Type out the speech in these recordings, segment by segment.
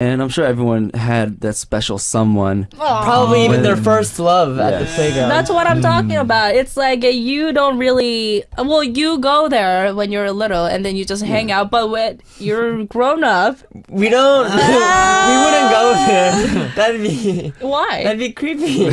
And I'm sure everyone had that special someone. Probably even their first love at the playground. That's what I'm talking about. It's like you don't really... Well, you go there when you're little and then you just hang out. But when you're grown up... We don't... we wouldn't go there. Why? That'd be creepy.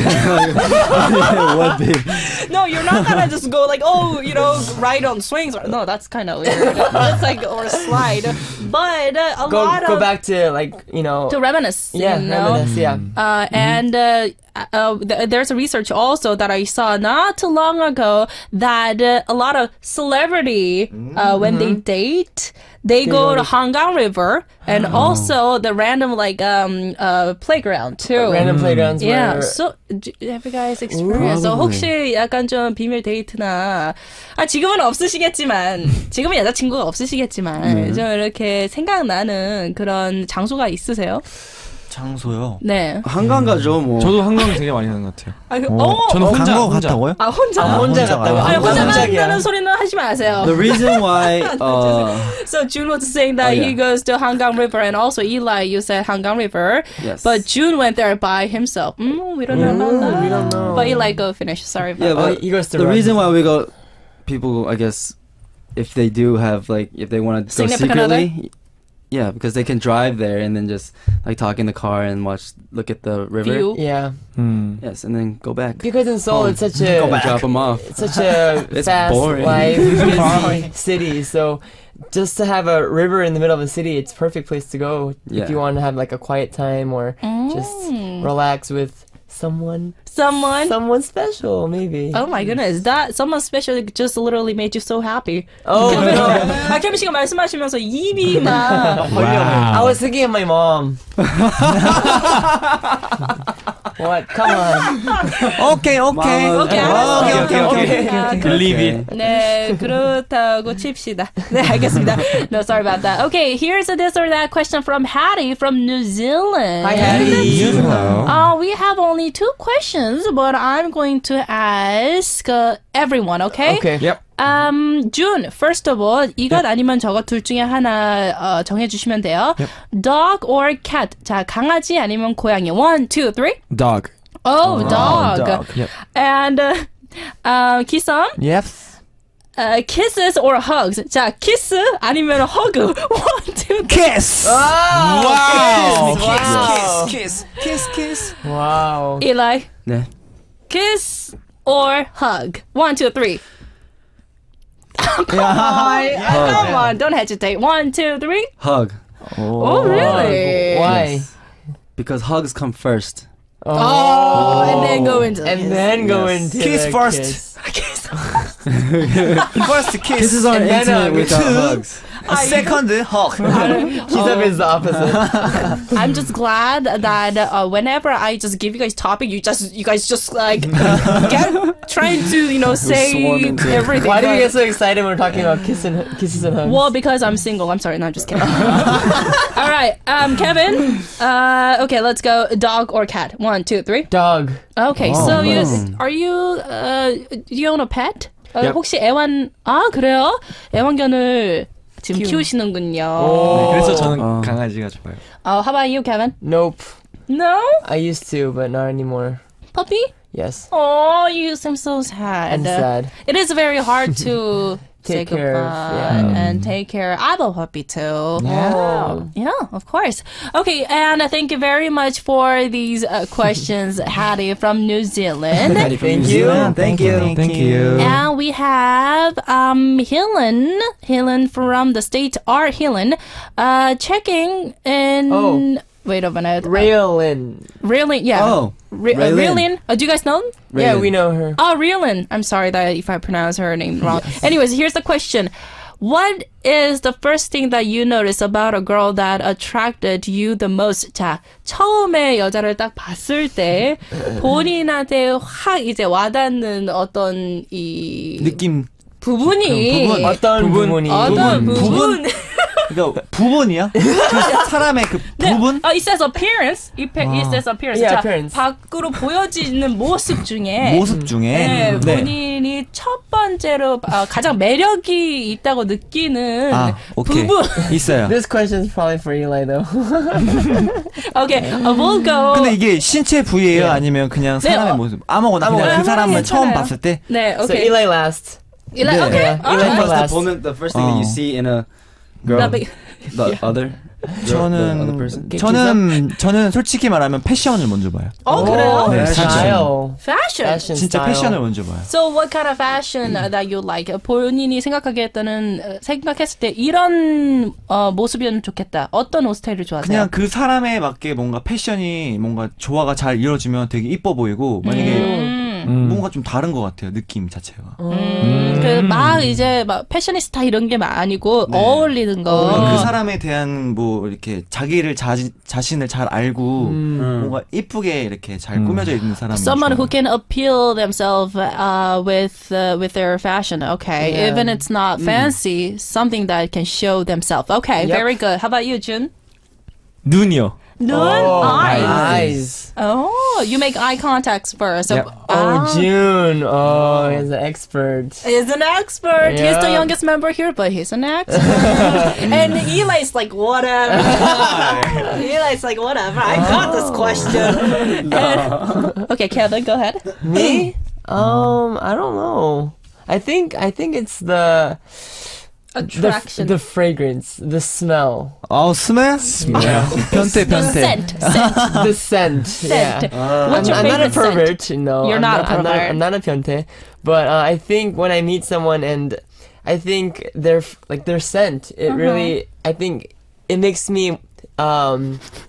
No, you're not gonna just go like, oh, you know, ride on swings. No, that's kind of weird. That's like, or slide. But go back to like, you know... To reminisce. Yeah, you know? reminisce, yeah. And there's a research also that I saw not too long ago that a lot of celebrity, when they date, they go to Hangang River and also the random like playground too. Random playgrounds. Yeah. Where... So have you guys experienced? So 혹시 약간 좀 비밀 데이트나 지금은 없으시겠지만 지금은 여자친구가 없으시겠지만 좀 이렇게 생각나는 그런 장소가 있으세요? 장소요? 네. 한강 가죠, 뭐. 저도 한강 되게 많이 가는 것 같아요. 저는 혼자 갔다고요? 혼자 갔다고? 아니, 혼자만 한다는 소리는 하지 마세요. The reason why So June was saying that he goes to Hangang River, and also Eli, you said Hangang River. Yes. But June went there by himself. We don't know about that. We don't know. But Eli, go finish. Sorry about but he goes to the run. reason why we go, people, I guess, if they do have like, if they want to go Significant secretly, other? yeah, because they can drive there and then just like talk in the car and look at the river. View. Yeah. Yes, and then go back. Because in Seoul, it's such a... Drop them off. It's such a It's fast boring. life, busy city. So just to have a river in the middle of the city, it's a perfect place to go Yeah. if you want to have like a quiet time or just relax with someone special, maybe. Oh my goodness, that someone special just literally made you so happy. Oh no. 케빈 씨가 말씀하시면서 입이 막 I was thinking of my mom. What? Come on. Okay. Believe it. 네, 그렇다고 칩시다. 네, 알겠습니다. No, sorry about that. Okay, here's a this or that question from Hattie from New Zealand. Hi, Hattie. We have only 2 questions, but I'm going to ask everyone, okay? Okay. Yep. June, first of all, 이것 아니면 저것 둘 중에 하나 정해주시면 돼요. Dog or cat? 자, 강아지 아니면 고양이? 1, 2, 3. Dog. Oh, dog. Yep. And 기썸? Yes. Kisses or hugs? 자, kiss 아니면 hug? 1, 2, 3. Kiss. Wow. Kiss. Wow. Eli? 네. Kiss or hug? 1, 2, 3. Come on, don't hesitate. 1, 2, 3. Hug. Oh, really? Why? Yes. Because hugs come first. And then go into Kiss the first. kiss. First kiss. Kisses aren't And then intimate without two. hugs. Second hug. Kiss up is the opposite. I'm just glad that whenever I just give you guys topic, you guys just like trying to say swarm into it. everything. Why do you get so excited when we're talking about kisses and hugs? Well, because I'm single. I'm sorry. No, I'm just kidding. All right, Kevin. Okay, let's go. Dog or cat? 1, 2, 3. Dog. Okay, so do you own a pet? Yep. 혹시 그래요? 애완견을 지금 키우시는군요. 그래서 저는 강아지가 좋아요. How about you, Kevin? Nope. No? I used to, but not anymore. Puppy? Yes. Oh, you seem so sad. I'm sad. It is very hard to say Take care of, goodbye and take care. I have a puppy too. Yeah. Yeah, of course. Okay, and thank you very much for these questions, Hattie from New Zealand. Thank you. Thank you. And we have Helen from the state R. Helen, checking in. Oh. Wait a minute. Raylin. Raylin, yeah. Oh, Raylin. Raylin. Do you guys know? Yeah, we know her. Oh, Raylin. I'm sorry that if I pronounce her name wrong. Anyways, here's the question. What is the first thing that you notice about a girl that attracted you the most? 자, 처음에 여자를 딱 봤을 때 본인한테 확 이제 와닿는 어떤 이 느낌. 부분이 어떤 부분이? 어떤 부분? 그러니까 부분이야? 그 사람의 그 부분? It says appearance. It says appearance. Yeah, 자, appearance. 밖으로 보여지는 모습 중에 모습 중에 네, 네. 본인이 첫 번째로 가장 매력이 있다고 느끼는 오케이. 부분. 있어요. This question is probably for Eli though. Okay, we'll go. 근데 이게 신체 부위예요? 아니면 그냥 사람의 모습? 아무거나 그냥 그 사람을 처음 봤을 때? 네, So okay. Eli last. Eli, 네. okay. Yeah, Eli What's last. the first thing that you see in a girl? The other? The other person? 저는 솔직히 말하면 패션을 먼저 봐요. 그래요? 네, Style. Fashion. Fashion 진짜 style. 패션을 먼저 봐요. So what kind of fashion that you like? 본인이 생각했을 때 이런 모습이면 좋겠다. 어떤 옷 스타일을 좋아하세요? 그냥 그 사람에 맞게 뭔가 패션이 뭔가 조화가 잘 이루어지면 되게 이뻐 보이고 만약에 뭔가 좀 다른 것 같아요. 느낌 자체가. 막 이제 막 패셔니스타 이런 게 아니고 어울리는 거. 그 사람에 대한 뭐 이렇게 자기를 자신을 잘 알고 뭔가 이쁘게 이렇게 잘 꾸며져 있는 사람. Someone who can appeal themselves with their fashion. Okay, Yeah. even it's not fancy, something that can show themselves. Okay, Yep. very good. How about you, Jun? 눈이요. 눈, eyes. eyes. Oh, you make eye contacts first. Yep. June. Oh, he's an expert. He's an expert. He's the Yeah. youngest member here, but he's an expert. And Eli's like, whatever. Eli's like, whatever. I got this question. Okay, Kevin, go ahead. Me? I don't know. I think it's the Attraction. the fragrance, the smell, 스멜? 변태 The scent. the scent. Scent. Yeah. What's your I'm not a favorite pervert, scent? no. You're not a pervert. I'm not a pyonte, but I think when I meet someone and I think their scent, it really, I think it makes me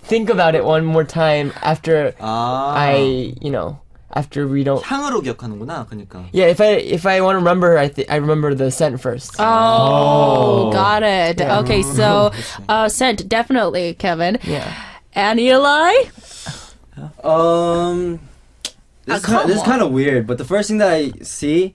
think about it one more time after after we don't. 향으로 기억하는구나. 그러니까. Yeah, if I want to remember, I remember the scent first. Oh, got it. Okay, so scent, definitely, Kevin. Yeah. And Eli? This is kind of weird, but the first thing that I see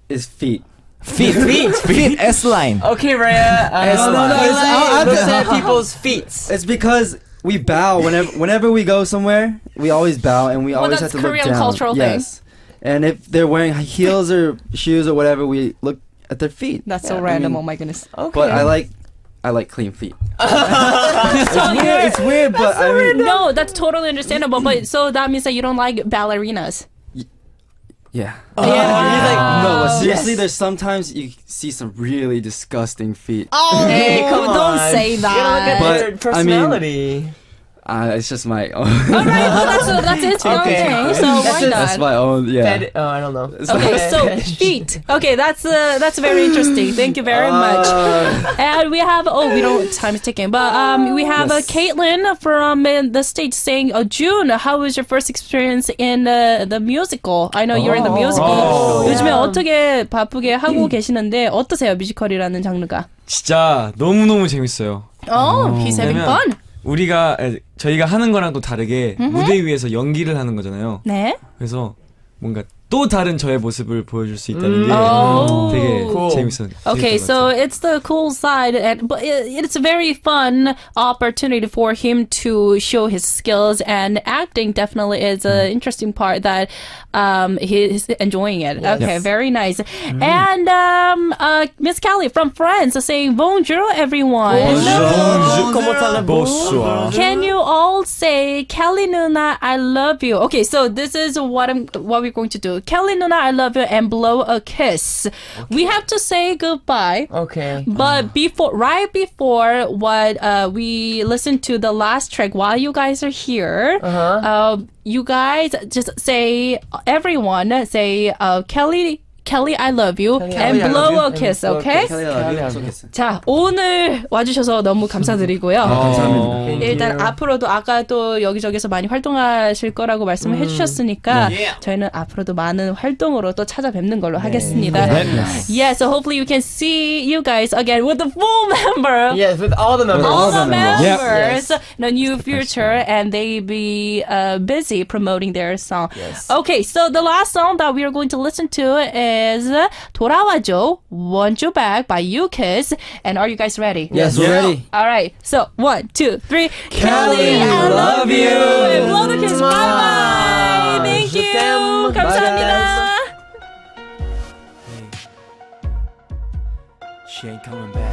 is feet. Feet S-line. Okay, Rhea. no, Looks at people's feet. It's because we bow whenever we go somewhere. We always bow, and we always that's have to look Korean down. cultural thing. Yes, and if they're wearing heels or shoes or whatever, we look at their feet. That's so I random. mean, Oh my goodness. Okay. But I like clean feet. It's weird, but I mean, No, that's totally understandable. But so that means that you don't like ballerinas. yeah. Yeah. No, but seriously, there's sometimes you see some really disgusting feet. Hey, come don't on. say You gotta look at that. their But, I mean- personality. It's just my own. All right, well, that's its own Okay. thing. So why That's not? my own. Yeah. I don't know. Okay, so feet. Okay, that's very interesting. Thank you very much. And we have time is ticking, but we have Yes. Caitlin from the States saying, June, how was your first experience in the musical? I know you're in the musical. 요즘에 어떻게 바쁘게 하고 계시는데 어떠세요, 뮤지컬이라는 장르가? 진짜 너무너무 재밌어요. Oh, he's having 왜냐면 fun. 저희가 하는 거랑 또 다르게 무대 위에서 연기를 하는 거잖아요. 네. 그래서 뭔가 또 다른 저의 모습을 보여줄 수 있다는 게 Oh. 되게 Cool. 재밌어요. Okay, so it's the cool side, but it's a very fun opportunity for him to show his skills, and acting definitely is an interesting part that he's enjoying it. Okay, Yes. very nice. And Miss Callie from France saying bonjour, everyone. Bonsoir. Can you all say Kelly Nuna, I love you? Okay, so this is what we're going to do. Kelly Nuna, I love you, and blow a kiss. We have to say goodbye. Okay. But right before what we listen to the last track, while you guys are here, you guys just say, everyone say, Kelly, I love you, and Kelly, I blow love a you, kiss, and blow a okay? kiss. Kelly, I love you. 자, 오늘 와주셔서 너무 감사드리고요. 감사합니다. 일단 앞으로도 아까 또 여기저기서 많이 활동하실 거라고 말씀을 해주셨으니까 저희는 앞으로도 많은 활동으로 또 찾아뵙는 걸로 하겠습니다. Yeah, so hopefully we can see you guys again with the full member. Yes, with all the members. All the members Yes. in a new future, and they be busy promoting their song. Yes. Okay, so the last song that we are going to listen to is 돌아와줘, Want You Back by U-Kiss. And are you guys ready? Yes, we're ready. All right. So 1, 2, 3. Kelly, I love you. And blow the kiss. Bye bye. Thank Je you. t'aime. Bye, 감사합니다. She ain't coming back.